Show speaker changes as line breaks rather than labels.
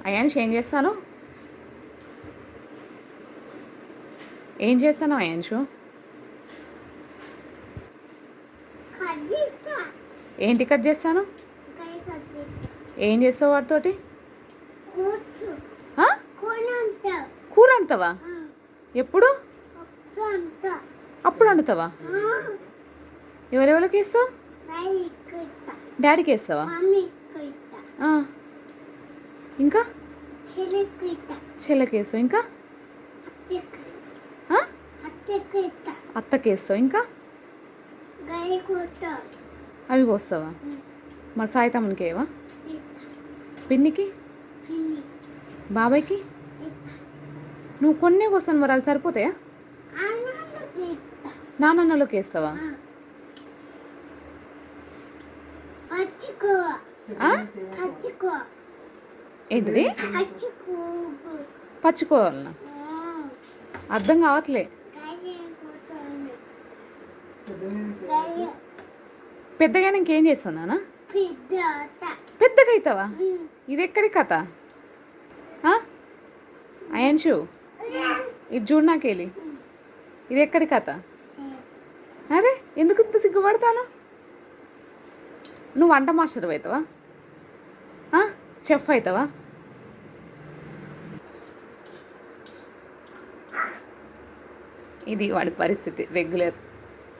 అయాన్ష్ ఏం చేస్తాను అయాన్షు? ఏంటి కట్ చేస్తాను? ఏం చేస్తావు వాటితోటి? కూర వండుతావా? ఎప్పుడు? అప్పుడు వండుతావా? ఎవరెవరికి ఇస్తావు? డాడీకి వేస్తావా? ఇంకా చెల్లెకి వేస్తావు? ఇంకా అత్తకి వేస్తావు? ఇంకా అవి కోస్తావా? మరి సాయి తమ్మునికి ఏవా? పిన్నికి, బాబాయ్కి నువ్వు కొన్నే కోస్తాను, మరి అవి సరిపోతాయా? నాన్నలోకి వేస్తావా? ఏంటిది? పచ్చికోవాలన్నా? అర్థం కావట్లే. పెద్దగా ఇంకేం చేస్తున్నానా? పెద్దగా అవుతావా? ఇది ఎక్కడి కథ అయాన్షు? ఇది చూడు నాకెళ్ళి, ఇది ఎక్కడి కథ? అరే ఎందుకు ఇంత సిగ్గుపడతాను? నువ్వు వంట మాస్టర్ అవుతావా? చెఫ్ అవుతావా? ఇది వాడి పరిస్థితి రెగ్యులర్.